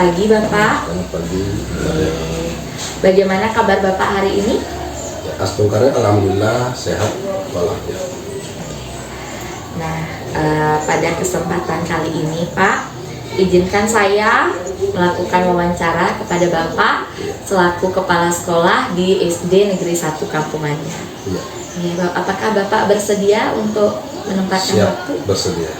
pagi Bapak. Selamat pagi. Bagaimana kabar Bapak hari ini? Ya, Astungkare alhamdulillah sehat walafiat. Nah, pada kesempatan kali ini Pak, izinkan saya melakukan wawancara kepada Bapak selaku Kepala Sekolah di SD Negeri 1 Kampungannya. Ya. Ya, apakah Bapak bersedia untuk menempatkan Siap, waktu? bersedia.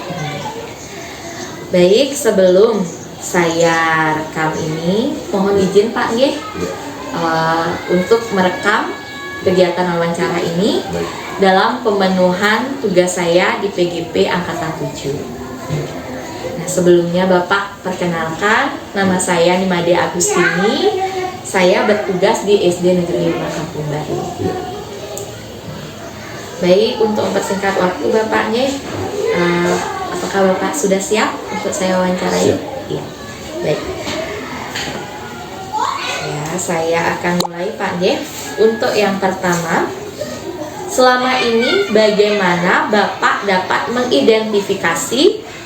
Baik, sebelum saya rekam ini, mohon izin Pak Nggih, Ya. untuk merekam kegiatan wawancara ini Baik. dalam pemenuhan tugas saya di PGP Angkatan 7. Nah, sebelumnya Bapak perkenalkan, nama saya Nimade Agustini. Saya bertugas di SD Negeri 5 Kampung Baru. Ya. Baik, untuk mempersingkat waktu Bapaknya, apakah Bapak sudah siap untuk saya wawancarai? Siap. Iya. Baik. Ya, saya akan mulai Pak Nggih. Untuk yang pertama, selama ini bagaimana Bapak dapat mengidentifikasi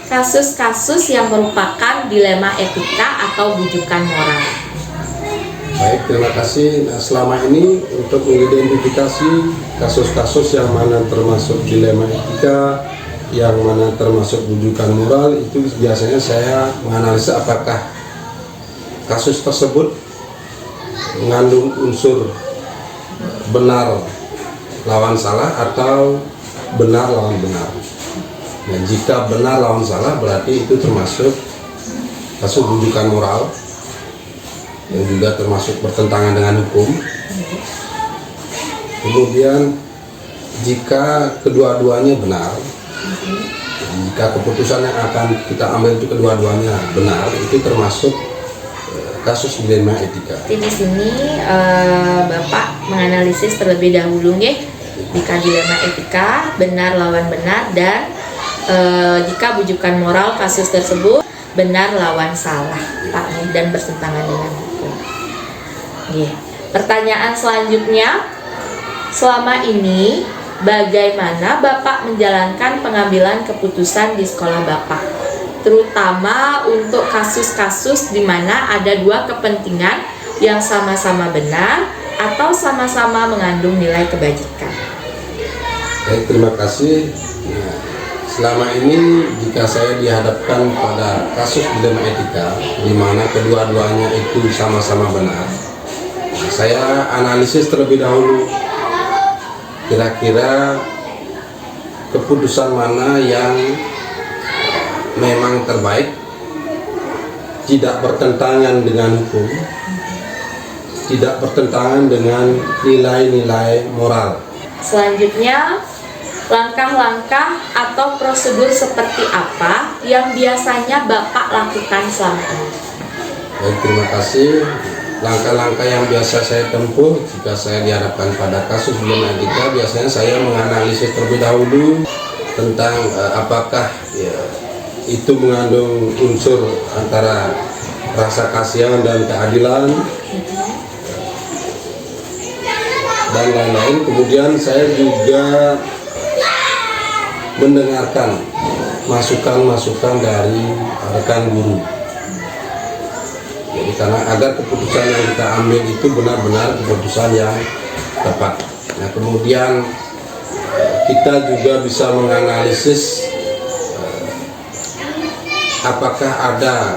kasus-kasus yang merupakan dilema etika atau bujukan moral? Baik, terima kasih. Nah, selama ini untuk mengidentifikasi kasus-kasus yang mana termasuk dilema etika, yang mana termasuk bujukan moral, itu biasanya saya menganalisa apakah kasus tersebut mengandung unsur benar lawan salah atau benar lawan benar. Nah, jika benar lawan salah berarti itu termasuk kasus bujukan moral yang juga termasuk bertentangan dengan hukum. Kemudian jika kedua-duanya benar, jika keputusan yang akan kita ambil itu kedua-duanya benar, itu termasuk kasus dilema etika. Di sini Bapak menganalisis terlebih dahulu nggih, jika dilema etika benar lawan benar, dan jika bujukan moral kasus tersebut benar lawan salah Pak, dan bertentangan dengan hukum. Nggih. Pertanyaan selanjutnya, selama ini bagaimana Bapak menjalankan pengambilan keputusan di sekolah Bapak, terutama untuk kasus-kasus di mana ada dua kepentingan yang sama-sama benar atau sama-sama mengandung nilai kebajikan? Baik, terima kasih. Nah, selama ini jika saya dihadapkan pada kasus dilema etika di mana kedua-duanya itu sama-sama benar, saya analisis terlebih dahulu kira-kira keputusan mana yang memang terbaik, tidak bertentangan dengan hukum, tidak bertentangan dengan nilai-nilai moral. Selanjutnya, langkah-langkah atau prosedur seperti apa yang biasanya Bapak lakukan selama ini? Baik, terima kasih. Langkah-langkah yang biasa saya tempuh jika saya dihadapkan pada kasus dilema etika, biasanya saya menganalisis terlebih dahulu tentang apakah itu mengandung unsur antara rasa kasihan dan keadilan dan lain-lain. Kemudian saya juga mendengarkan masukan-masukan dari rekan guru. Jadi karena agar keputusan yang kita ambil itu benar-benar keputusan yang tepat. Nah, kemudian kita juga bisa menganalisis apakah ada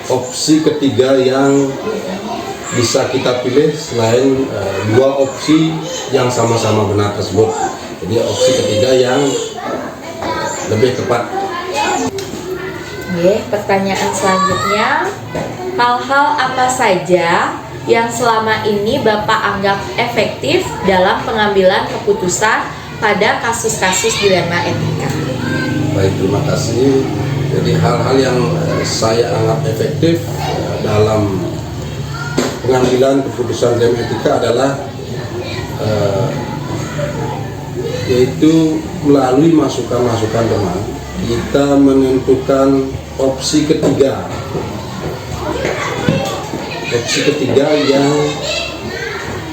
opsi ketiga yang bisa kita pilih selain dua opsi yang sama-sama benar tersebut. Jadi opsi ketiga yang lebih tepat. Oke, pertanyaan selanjutnya, hal-hal apa saja yang selama ini Bapak anggap efektif dalam pengambilan keputusan pada kasus-kasus dilema etika? Baik, terima kasih. Jadi hal-hal yang saya anggap efektif dalam pengambilan keputusan dilema etika adalah yaitu melalui masukan-masukan teman kita menentukan opsi ketiga yang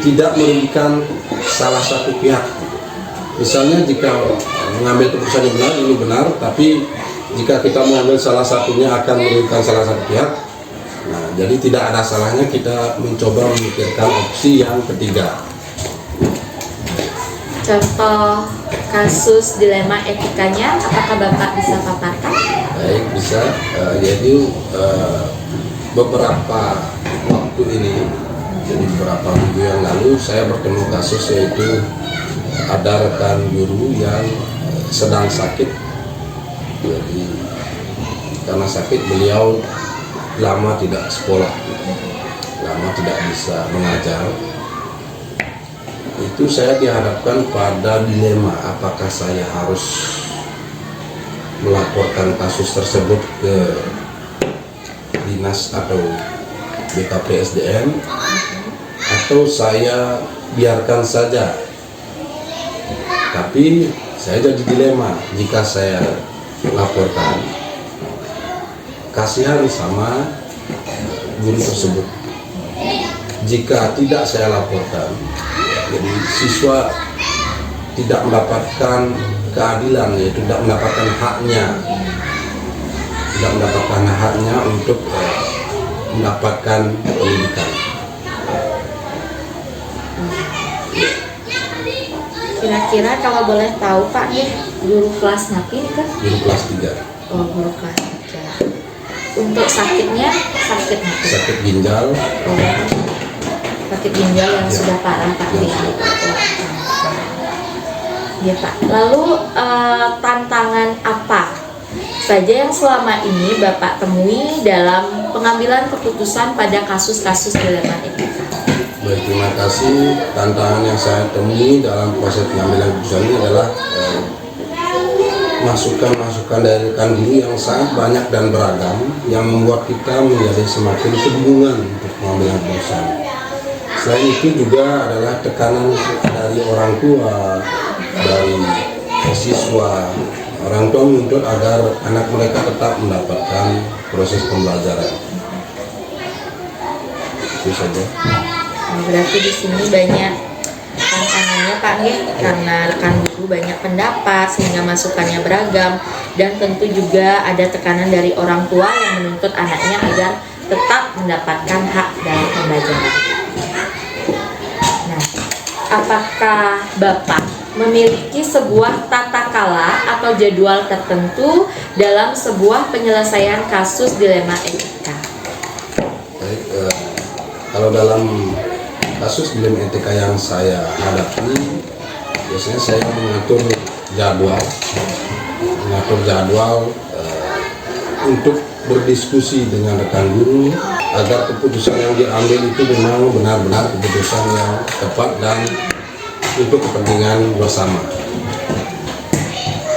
tidak merugikan salah satu pihak. Misalnya jika mengambil keputusan yang benar, ini benar, tapi jika kita mengambil salah satunya akan merugikan salah satu pihak, Jadi tidak ada salahnya kita mencoba memikirkan opsi yang ketiga. Contoh kasus dilema etikanya, apakah Bapak bisa paparkan? Baik, bisa. Jadi beberapa waktu ini, jadi beberapa minggu yang lalu saya bertemu kasus, yaitu ada rekan guru yang sedang sakit. Jadi karena sakit beliau lama tidak sekolah, lama tidak bisa mengajar. Itu saya dihadapkan pada dilema, apakah saya harus melaporkan kasus tersebut ke dinas atau BKPSDM, atau saya biarkan saja. Tapi saya jadi dilema, jika saya laporkan, kasihan sama guru tersebut. Jika tidak saya laporkan, jadi siswa tidak mendapatkan keadilan, yaitu tidak mendapatkan haknya untuk mendapatkan pendidikan. Kira-kira kalau boleh tahu Pak nih, guru kelas napi kan? Guru kelas 3. Oh, guru kelas 3. Untuk sakitnya, sakit napi? Sakit ginjal. Oh, sakit ginjal yang sudah parah Pak. Ya Pak. Lalu tantangan apa saja yang selama ini Bapak temui dalam pengambilan keputusan pada kasus-kasus dilema etika? Baik, terima kasih. Tantangan yang saya temui dalam proses pengambilan keputusan ini adalah masukan-masukan dari rekan guru yang sangat banyak dan beragam, yang membuat kita menjadi semakin kebingungan untuk mengambil keputusan. Selain itu juga adalah tekanan dari orang tua, dari siswa. Orang tua menuntut agar anak mereka tetap mendapatkan proses pembelajaran. Itu saja. Berarti di sini banyak tantangannya Pak nih, karena rekan guru banyak pendapat sehingga masukannya beragam, dan tentu juga ada tekanan dari orang tua yang menuntut anaknya agar tetap mendapatkan hak dalam pembelajaran. Nah, apakah Bapak memiliki sebuah tata kala atau jadwal tertentu dalam sebuah penyelesaian kasus dilema etika? Baik, kalau dalam kasus dilema etika yang saya hadapi, biasanya saya mengatur jadwal untuk berdiskusi dengan rekan guru agar keputusan yang diambil itu memang benar-benar keputusan yang tepat dan untuk kepentingan bersama.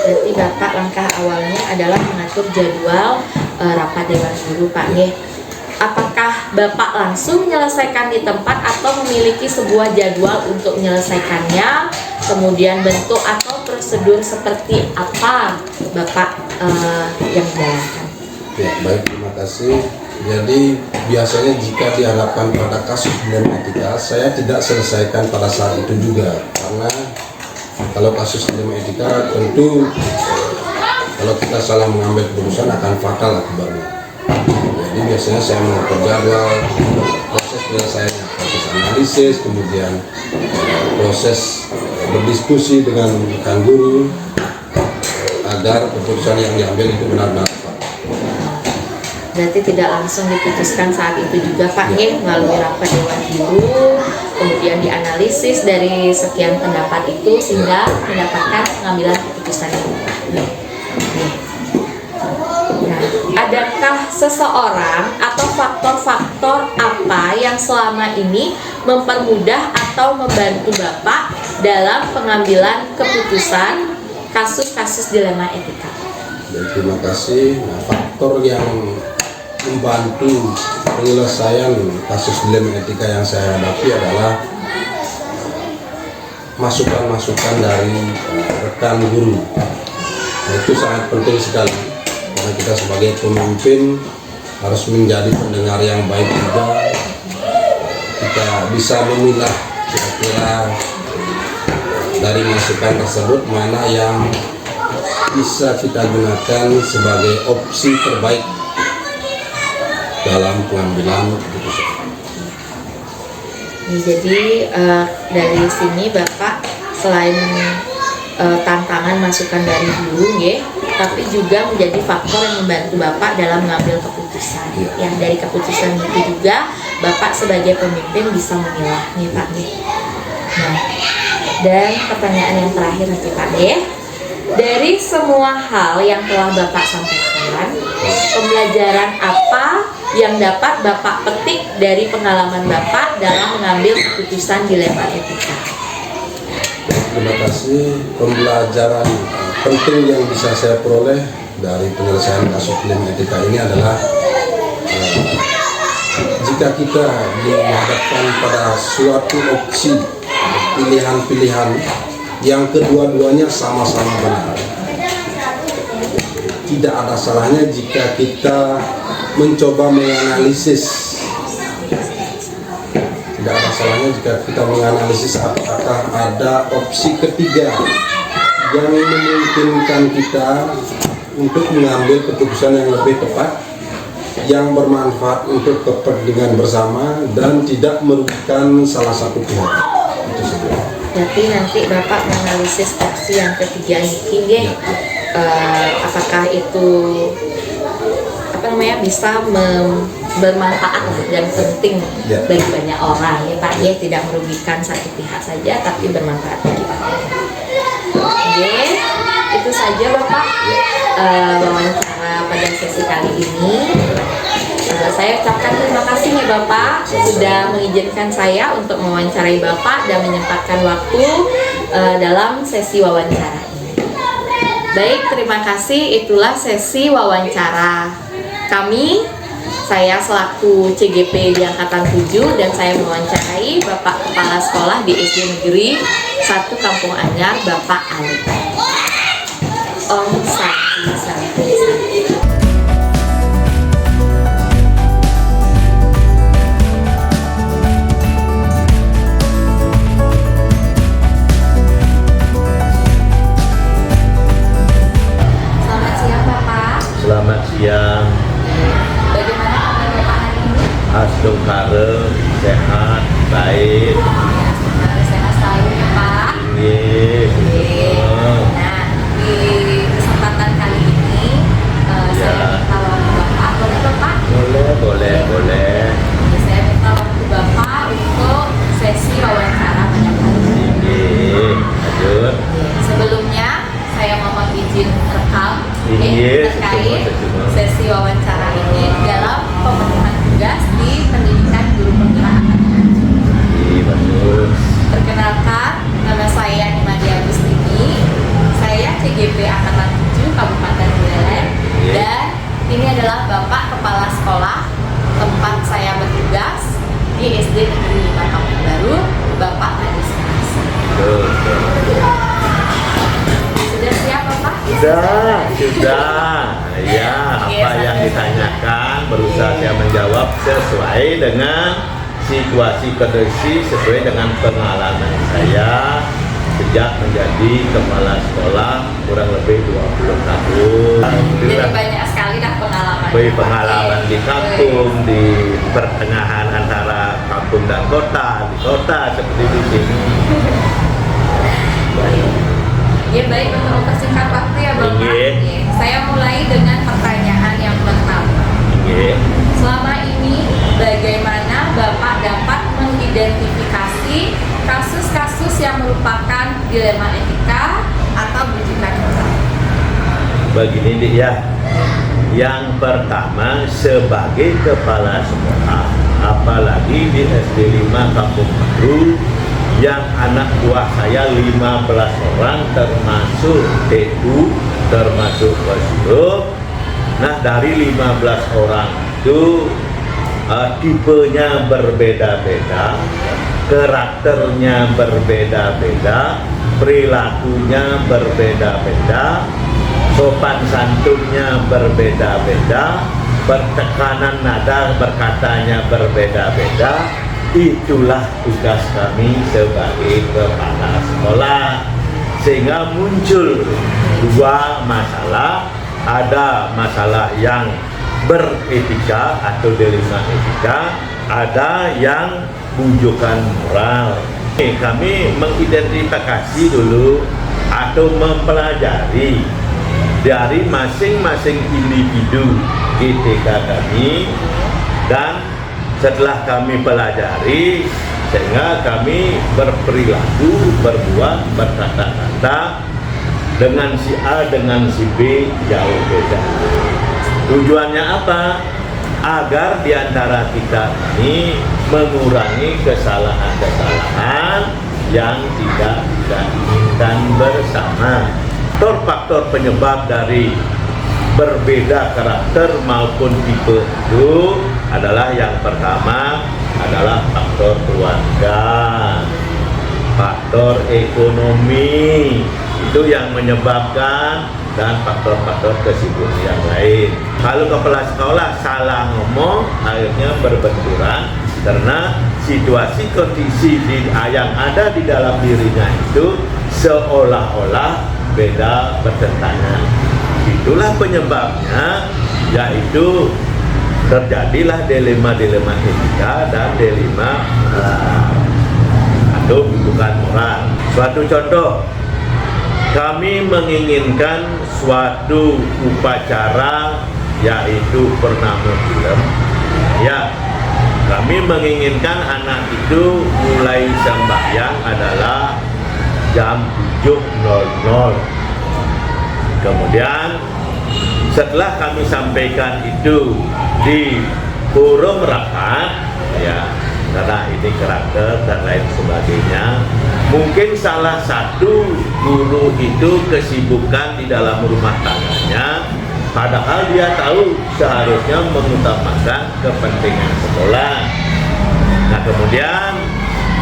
Berarti Bapak langkah awalnya adalah mengatur jadwal rapat dewan guru Pak Nggih. Apakah Bapak langsung menyelesaikan di tempat atau memiliki sebuah jadwal untuk menyelesaikannya, kemudian bentuk atau prosedur seperti apa Bapak yang menjalankan? Ya, baik, terima kasih. Jadi biasanya jika dihadapkan pada kasus dilema etika, saya tidak selesaikan pada saat itu juga, karena kalau kasus dilema etika tentu kalau kita salah mengambil keputusan akan fatal akibatnya. Jadi biasanya saya mengatur jadwal, proses penyelesaiannya, proses analisis, kemudian proses berdiskusi dengan rekan guru agar keputusan yang diambil itu benar-benar tepat. Berarti tidak langsung diputuskan saat itu juga Pak Nggih, melalui rapat dewan guru, kemudian dianalisis dari sekian pendapat itu sehingga mendapatkan pengambilan keputusan itu. Nah, adakah seseorang atau faktor-faktor apa yang selama ini mempermudah atau membantu Bapak dalam pengambilan keputusan kasus-kasus dilema etika? Dan terima kasih. Nah, faktor yang membantu penyelesaian kasus dilema etika yang saya hadapi adalah masukan-masukan dari rekan guru. Nah, itu sangat penting sekali, karena kita sebagai pemimpin harus menjadi pendengar yang baik juga. Kita bisa memilah kira-kira dari masukan tersebut mana yang bisa kita gunakan sebagai opsi terbaik dalam pengambilan keputusan. Jadi dari sini Bapak selain tantangan masukan dari guru, tapi juga menjadi faktor yang membantu Bapak dalam mengambil keputusan. Ya, dari keputusan itu juga Bapak sebagai pemimpin bisa memilah nih Pak. Nah, dan pertanyaan yang terakhir nih Pak dari semua hal yang telah Bapak sampaikan, pembelajaran apa yang dapat Bapak petik dari pengalaman Bapak dalam mengambil keputusan dilema etika? Terima kasih. Pembelajaran penting yang bisa saya peroleh dari penyelesaian kasus dilema etika ini adalah jika kita dihadapkan pada suatu opsi pilihan-pilihan yang kedua-duanya sama-sama benar, tidak ada salahnya jika kita mencoba menganalisis. Tidak ada salahnya jika kita menganalisis apakah ada opsi ketiga yang memungkinkan kita untuk mengambil keputusan yang lebih tepat, yang bermanfaat untuk kepentingan bersama dan tidak merugikan salah satu pihak. Itu saja. Berarti nanti Bapak menganalisis opsi yang ketiga ini, apakah itu bisa bermanfaat dan penting bagi banyak orang ya Pak, tidak merugikan satu pihak saja tapi bermanfaat bagi banyak. Itu saja Bapak wawancara pada sesi kali ini. Saya ucapkan terima kasih nih Bapak sudah mengizinkan saya untuk mewawancarai Bapak dan menyempatkan waktu dalam sesi wawancara ini. Baik, terima kasih. Itulah sesi wawancara kami. Saya selaku CGP di Angkatan 7 dan saya mewawancarai Bapak Kepala Sekolah di SD Negeri 1 Kampung Anyar, Bapak Ali. Om Santi Santi Santi. Selamat siang Bapak. Selamat siang. Bagaimana kabar Bapak hari ini? Asdokare, sehat, baik. Sehat selalu ya Pak. Nah, di kesempatan kali ini saya minta waktu Bapak. Boleh Bapak? Boleh. Saya minta waktu Bapak untuk sesi wawancara pada kali ini. Lanjut. Sebelumnya saya mohon izin rekam terkait sesi wawancara ini dalam pemenuhan tugas di pendidikan guru penggerak Angkatan 7. Perkenalkan, nama saya Imadia Agustini. Saya CGP Angkatan 7 Kabupaten Buleleng dan ini adalah Bapak Kepala Sekolah tempat saya bertugas di SD Negeri 5 Kampung Baru, Bapak Adis Karasa. Sudah siap Bapak? Sudah. Ya, apa yang ditanyakan berusaha saya menjawab sesuai dengan situasi kondisi, sesuai dengan pengalaman saya sejak menjadi kepala sekolah kurang lebih 20 tahun. Jadi banyak sekali dah pengalaman. Pengalaman di kampung, di pertengahan antara kampung dan kota, di kota seperti di sini. Ya baik, untuk mempersingkat waktu ya Bapak. Saya mulai dengan pertanyaan yang pertama. Selama ini bagaimana Bapak dapat mengidentifikasi kasus-kasus yang merupakan dilema etika atau bujukan moral? Begini ya. Yang pertama, sebagai kepala sekolah, apalagi di SD 5 Kampung Baru, yang anak buah saya 15 orang termasuk TU, termasuk Wasilo. Nah, dari 15 orang itu tipenya berbeda-beda, karakternya berbeda-beda, perilakunya berbeda-beda, sopan santunnya berbeda-beda, pertekanan nada berkatanya berbeda-beda. Itulah tugas kami sebagai kepala sekolah, sehingga muncul dua masalah. Ada masalah yang beretika atau D5 etika, ada yang bujukan moral. Kami mengidentifikasi dulu atau mempelajari dari masing-masing individu GTK kami, dan setelah kami pelajari sehingga kami berperilaku, berbuat, berkata-kata dengan si A dengan si B jauh beda. Tujuannya apa? Agar diantara kita ini mengurangi kesalahan-kesalahan yang tidak kita inginkan bersama. Faktor-faktor penyebab dari berbeda karakter maupun tipe itu adalah yang pertama adalah faktor keluarga, faktor ekonomi, itu yang menyebabkan, dan faktor-faktor kesibukan yang lain. Kalau kepala sekolah salah ngomong, akhirnya berbenturan karena situasi kondisi yang ada di dalam dirinya itu seolah-olah beda, bertentangan. Itulah penyebabnya, yaitu terjadilah dilema-dilema etika dan dilema atau bukan moral. Suatu contoh, kami menginginkan suatu upacara yaitu purnama bulan. Ya, kami menginginkan anak itu mulai sembahyang adalah jam 7.00. Kemudian setelah kami sampaikan itu di forum rapat, ya, karena ini karakter dan lain sebagainya, mungkin salah satu guru itu kesibukan di dalam rumah tangganya, padahal dia tahu seharusnya mengutamakan kepentingan sekolah. Nah, kemudian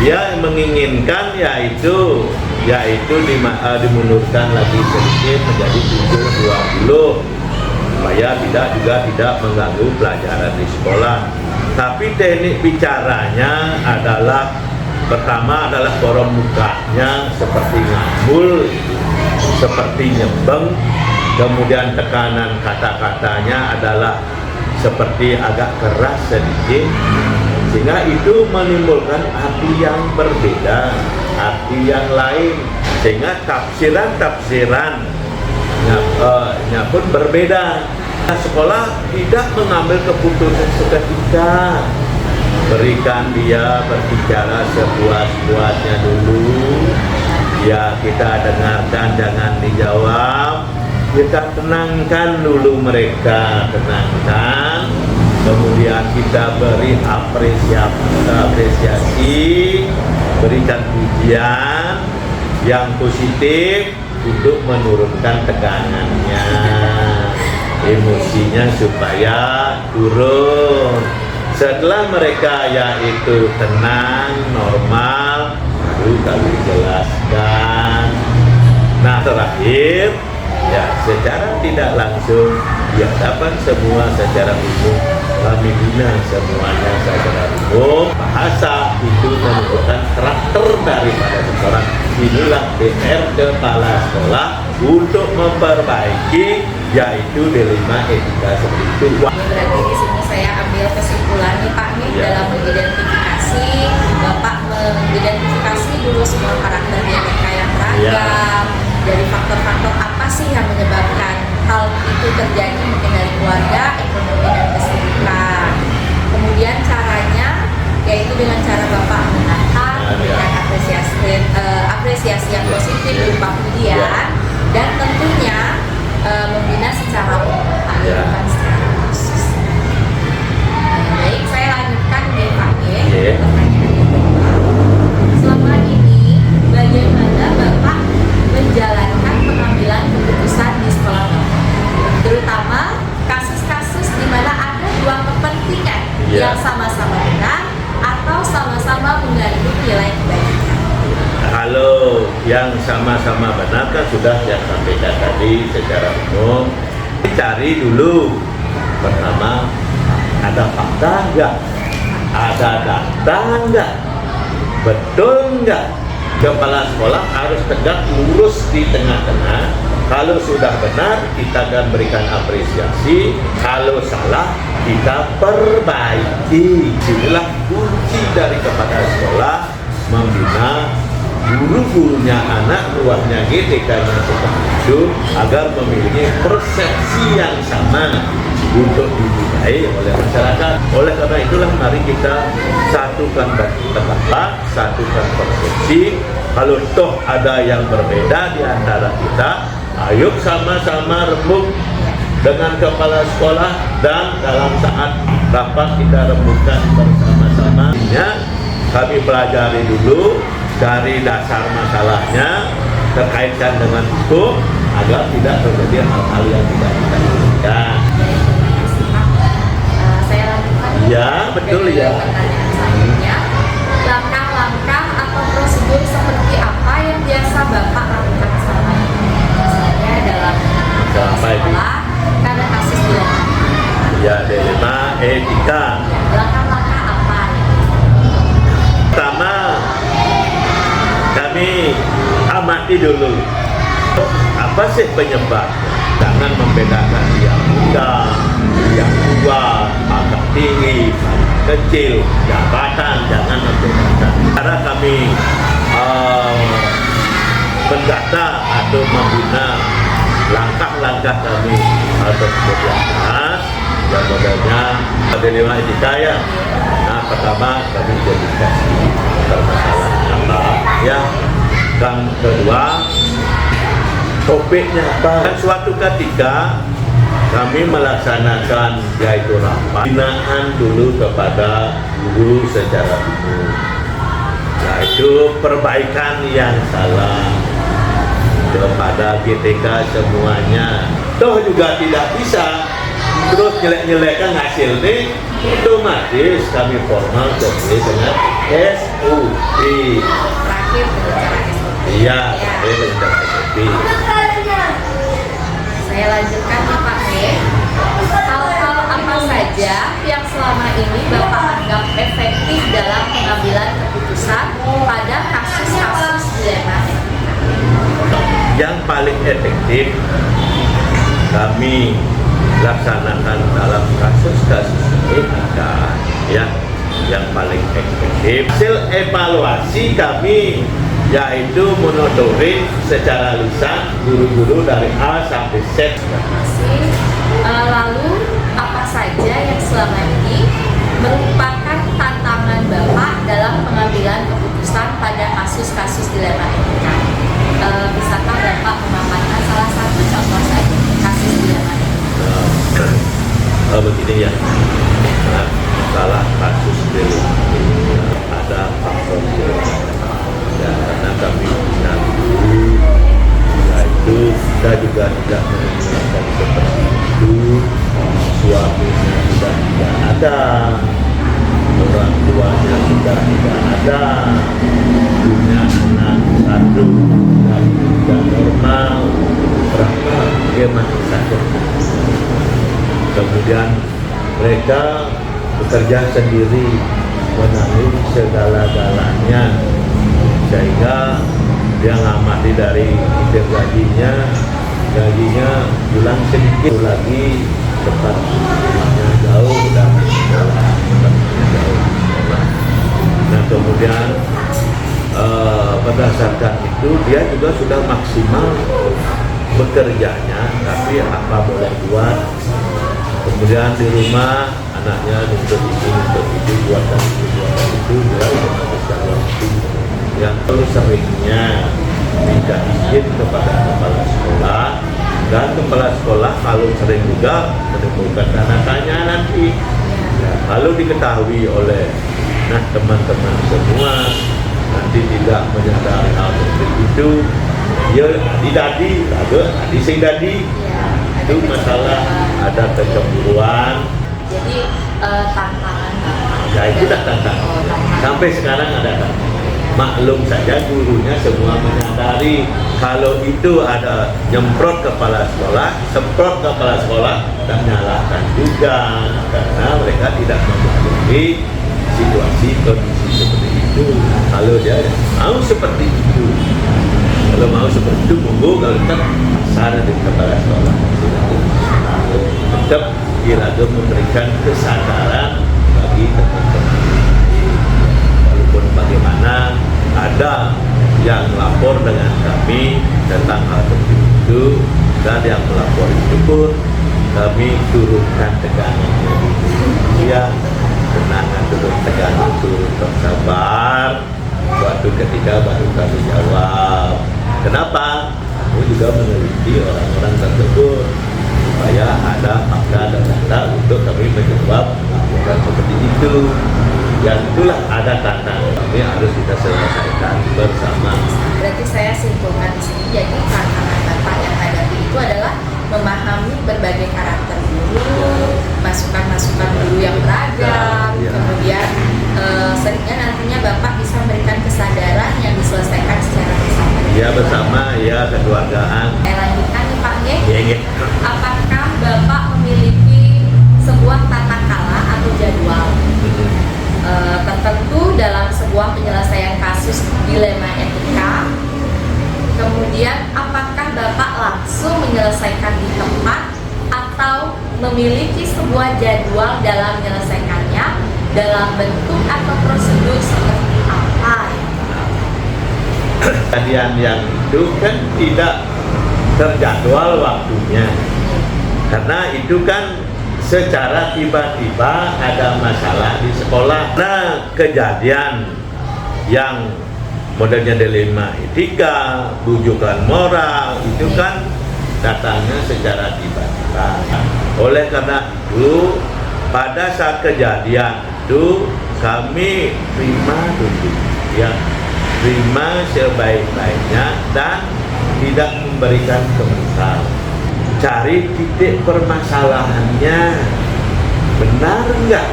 dia menginginkan yaitu dimundurkan lagi sedikit menjadi 7.20 supaya tidak mengganggu pelajaran di sekolah. Tapi teknik bicaranya adalah pertama adalah borong mukanya seperti ngambul, seperti nyembeng, kemudian tekanan kata-katanya adalah seperti agak keras sedikit, sehingga itu menimbulkan arti yang berbeda, arti yang lain, sehingga tafsirannya pun berbeda. Sekolah tidak mengambil keputusan seketika, berikan dia berbicara sepuas-puasnya dulu, ya kita dengarkan, jangan dijawab, kita tenangkan dulu mereka, tenangkan, kemudian kita beri apresiasi, berikan pujian yang positif untuk menurunkan tegangannya, emosinya supaya turun. Setelah mereka yaitu tenang, normal, baru kami jelaskan. Nah, terakhir, ya secara tidak langsung di hadapan semua secara umum, kami bina semuanya secara umum. Bahasa itu menunjukkan karakter daripada seseorang. Inilah PR kepala sekolah untuk memperbaiki, yaitu dilema etika seperti itu. Berarti di sini saya ambil kesimpulan nih Pak nih, Ya. dalam mengidentifikasi, Bapak mengidentifikasi dulu semua karakter GTK yang beragam, dari faktor-faktor apa sih yang menyebabkan hal itu terjadi, mungkin dari keluarga, ekonomi, dan kesibukan. Kemudian caranya yaitu dengan cara Bapak menatap, memberikan apresiasi yang positif berupa pujian, dan tentunya membina secara umum, bukan secara khusus. Baik, saya lanjutkan nih Pak ya, pertanyaan yang kedua. Selama ini bagaimana Bapak menjalankan pengambilan keputusan di sekolah Bapak, terutama kasus-kasus di mana ada dua kepentingan yang sama-sama benar atau sama-sama mengandung nilai kebaikan? Kalau yang sama-sama benar kan sudah saya sampaikan tadi secara umum. Cari dulu pertama, ada fakta enggak, ada data enggak, betul enggak. Kepala sekolah harus tegak lurus di tengah-tengah, Kalau sudah benar, kita akan berikan apresiasi. Kalau salah, kita perbaiki. Inilah kunci dari kepala sekolah membina guru-gurunya anak buahnya GTK-nya seperti itu agar memiliki persepsi yang sama untuk dinilai oleh masyarakat. Oleh karena itulah mari kita satukan pendapat, satukan persepsi. Kalau toh ada yang berbeda di antara kita, ayo sama-sama rembuk dengan kepala sekolah dan dalam saat rapat kita rembukan bersama-sama. Kami pelajari dulu dari dasar masalahnya, terkaitkan dengan hukum agar tidak terjadi hal-hal yang tidak kita inginkan. Saya lanjutkan. Ya, betul ya. Pertanyaan selanjutnya, langkah-langkah atau prosedur seperti apa yang biasa Bapak lakukan selama ini? Misalnya dalam sekolah, karena kasus dilema. Ya, dilema etika. Langkah-langkah apa? Pertama, kami amati dulu apa sih penyebab. Jangan membedakan yang muda, yang tua, pangkat tinggi, kecil, jabatan, jangan membedakan. Cara kami mendata atau membina langkah-langkah kami tersebut yang modelnya dilema etika ya. Nah, pertama kami identifikasi permasalahan apa ya. Yang kedua, topiknya apa. Dan suatu ketika kami melaksanakan yaitu rapat binaan dulu kepada guru secara umum, yaitu perbaikan yang salah kepada GTK semuanya. Toh juga tidak bisa terus nyelek-nyelekkan hasil ini, otomatis kami formal terkait dengan SUP. Terakhir berbicara SOP. Iya, saya berbicara SUP. Saya lanjutkan nih Pak B. Hal-hal apa saja yang selama ini Bapak anggap efektif dalam pengambilan keputusan pada kasus-kasus dilema etika? Yang paling efektif kami laksanakan dalam kasus-kasus etika ya, yang paling efektif hasil evaluasi kami yaitu monitoring secara lisan guru-guru dari A sampai Z. Lalu apa saja yang selama ini merupakan tantangan Bapak dalam pengambilan keputusan pada kasus-kasus dilema etika? Bisakah Bapak memaparkan salah satu contoh saja kasus dilema etika? Begini ya, masalah kasus dilema ada faktor ya, karena kami punya guru yaitu kita juga tidak menginginkan seperti itu, suaminya sudah tidak ada, orang tuanya sudah tidak ada, punya anak satu dan tidak normal, berapa dia masih sakit. Kemudian mereka bekerja sendiri, menanggung segala-galanya, sehingga dia ngamati dari gajinya bulan sedikit lagi, tempat rumahnya jauh dan tempatnya jauh. Nah kemudian berdasarkan itu dia juga sudah maksimal bekerjanya, tapi apa boleh buat. Kemudian di rumah anaknya nuntut itu buatan itu dia menghabiskan waktu yang perlu seringnya minta izin kepada kepala sekolah, dan kepala sekolah kalau sering juga menimbulkan tanda tanya nanti. Lalu diketahui oleh teman-teman semua, nanti tidak menyadari hal seperti itu, ya adik-adik, adik saya dadi, itu masalah ada kecemburuan. Jadi tantangan Bapak. Ya itu dah tantangan. Sampai sekarang ada tantangan. Maklum saja gurunya semua menyadari kalau itu ada nyemprot kepala sekolah, semprot kepala sekolah, dan nyalakan juga karena mereka tidak memahami situasi kondisi seperti itu. Kalau dia mau seperti itu, Kalau mau seperti itu monggo, kalau tetap saran dari kepala sekolah tetap Iragam memberikan kesadaran bagi teman-teman. Walaupun bagaimana ada yang lapor dengan kami tentang hal seperti itu, dan yang melapor itu pun kami turunkan tegangannya dulu. Ya, tenang, turun tegangan, turun sabar. Suatu ketika baru kami jawab. Kenapa? Kami juga meneliti orang-orang tersebut supaya ada fakta dan data untuk kami menjawab bukan seperti itu. Yang itulah ada tantangan kami harus kita selesaikan bersama. Berarti saya simpulkan di sini, jadi tantangan Bapak yang hadapi itu adalah memahami berbagai karakter guru, masukan-masukan guru yang beragam, Ya. kemudian seringnya nantinya Bapak bisa memberikan kesadaran yang diselesaikan secara bersama. Ya bersama, ya kekeluargaan. Saya lanjutkan nih Pak Nge. Ya, ya. Apakah Bapak memiliki sebuah tata kala atau jadwal tertentu dalam sebuah penyelesaian kasus dilema etika? Kemudian apakah Bapak langsung menyelesaikan di tempat atau memiliki sebuah jadwal dalam menyelesaikannya dalam bentuk atau prosedur seperti apa? Kejadian yang itu kan tidak terjadwal waktunya, karena itu kan secara tiba-tiba ada masalah di sekolah. Nah, kejadian yang modelnya dilema etika, bujukan moral, itu kan datangnya secara tiba-tiba. Oleh karena itu, pada saat kejadian itu kami terima dulu, ya, terima sebaik-baiknya dan tidak memberikan komentar. Cari titik permasalahannya, benar enggak?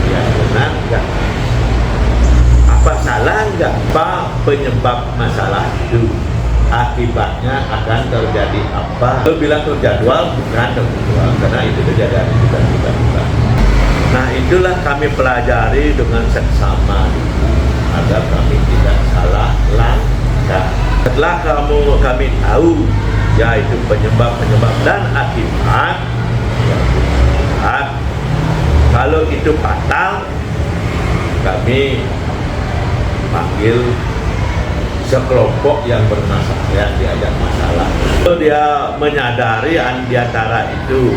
Ya benar enggak? Apa salah enggak? Apa penyebab masalah itu? Akibatnya akan terjadi apa? Kalau bilang terjadwal, bukan terjadwal, karena itu kejadian juga tiba-tiba. Nah itulah kami pelajari dengan seksama agar kami tidak salah langkah. Setelah kami tahu yaitu penyebab dan akibat, ya, kalau itu fatal, kami panggil sekelompok yang bermasalah, yang diajak masalah. Kalau dia menyadari di antara itu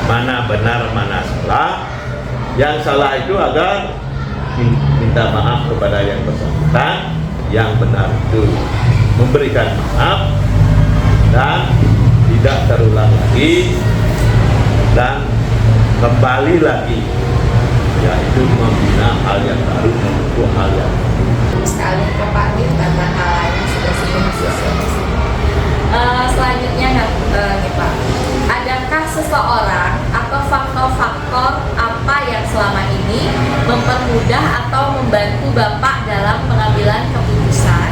mana benar mana salah, yang salah itu agar minta maaf kepada yang bersangkutan, yang benar itu memberikan maaf dan tidak terulang lagi dan kembali lagi, yaitu membina hal yang baru, membentuk hal yang baru. Sekali ke Pak Nin, tata kalanya sudah selesai. Selanjutnya nih Pak, adakah seseorang atau faktor-faktor apa yang selama ini mempermudah atau membantu Bapak dalam pengambilan keputusan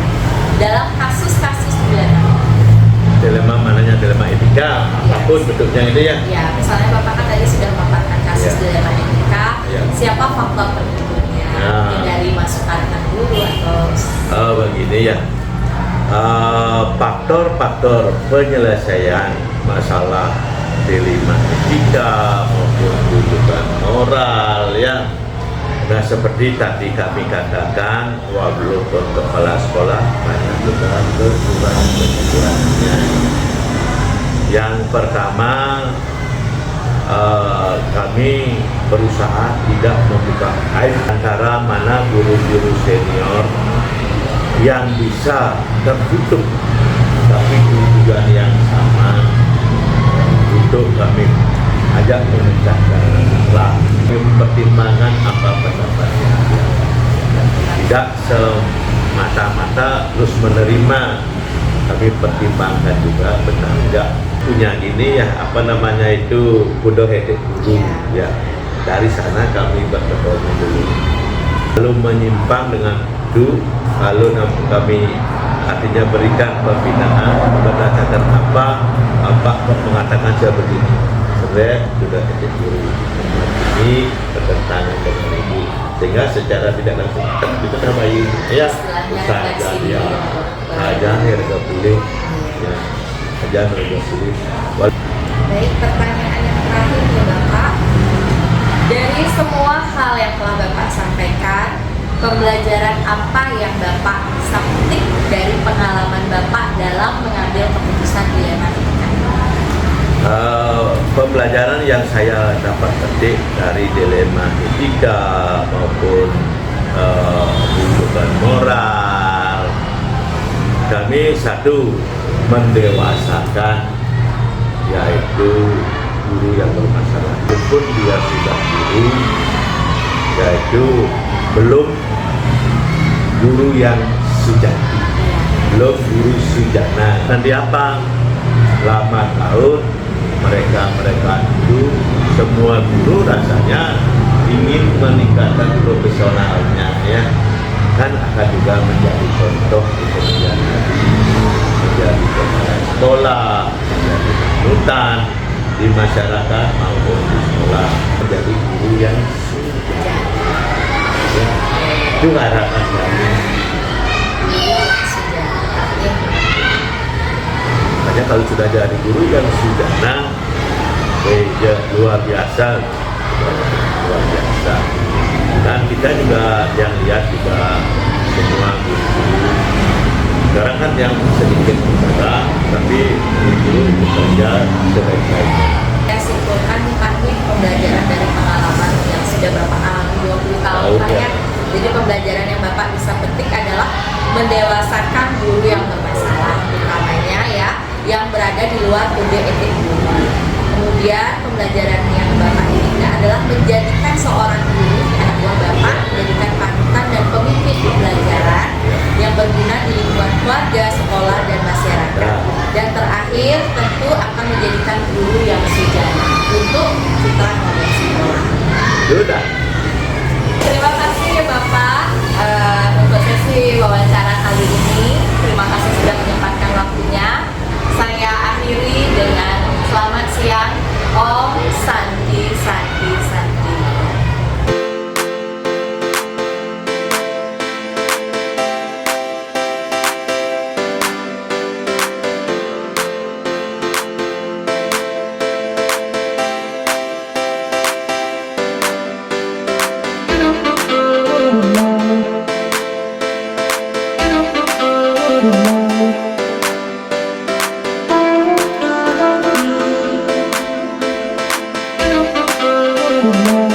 dalam kasus-kasus dilema Mananya dilema etika, apapun bentuknya itu ya. Ya, misalnya Bapak kan tadi sudah memaparkan kasus dilema etika, siapa faktor pendukungnya? Mungkin dari masukan guru atau begini ya. Faktor-faktor penyelesaian masalah dilema etika maupun bujukan moral ya. Nah seperti tadi kami katakan, walaupun kepala sekolah banyak juga kekurangannya. Yang pertama, kami berusaha tidak membuka aib antara mana guru-guru senior yang bisa tertutup, tapi tujuan yang sama untuk kami ajak memecahkan masalah, mempertimbangkan apa pendapatnya, tidak semata-mata terus menerima, kami pertimbangkan juga benar enggak punya gini ya, apa namanya itu kudo hetek dulu ya. Dari sana kami bertemu dulu, lalu menyimpang dengan itu, lalu kami artinya berikan pembinaan berdasarkan apa mengatakan seperti ini. Sebenarnya sudah hetek dulu ini bertentangan dengan ini, sehingga secara tidak langsung kita terbaik ya saja dia saja harga boleh aja negosiasi. Baik, pertanyaan yang terakhir ya Bapak. Dari semua hal yang telah Bapak sampaikan, pembelajaran apa yang Bapak bisa petik dari pengalaman Bapak dalam mengambil keputusan dilema etika? Pembelajaran yang saya dapat petik dari dilema etika maupun hubungan moral, kami satu mendewasakan, yaitu guru yang bermasalah walaupun dia sudah guru, yaitu belum guru yang sejati, belum guru sejana. Nanti apa? Lama tahun mereka itu semua guru rasanya ingin meningkatkan profesionalnya, ya kan, akan juga menjadi contoh untuk menjadi kepala sekolah, menjadi panutan di masyarakat maupun di sekolah, menjadi guru yang sejati. Ya, itu harapan kami. Makanya kalau sudah jadi guru yang sujana, ya luar biasa. Dan kita juga yang lihat juga semua guru sekarang kan yang sedikit berbeda, tapi guru bekerja sebaik-baiknya. Saya simpulkan nih Pak, nih pembelajaran dari pengalaman yang sudah Bapak alami 20 tahun Pak ya. Jadi pembelajaran yang Bapak bisa petik adalah mendewasakan guru yang bermasalah, utamanya ya, yang berada di luar kode etik guru. Kemudian pembelajaran yang Bapak inginkan adalah menjadikan seorang guru anak buah Bapak, menjadikan panutan dan pemimpin pembelajaran yang berguna di lingkungan keluarga, sekolah, dan masyarakat. Dan terakhir tentu akan menjadikan guru yang sejati untuk citra model sekolah. Sudah. Terima kasih ya Bapak untuk sesi wawancara kali ini. Terima kasih sudah menyempatkan waktunya. Saya akhiri dengan selamat siang, Om Santi Santi Santi. Thank you.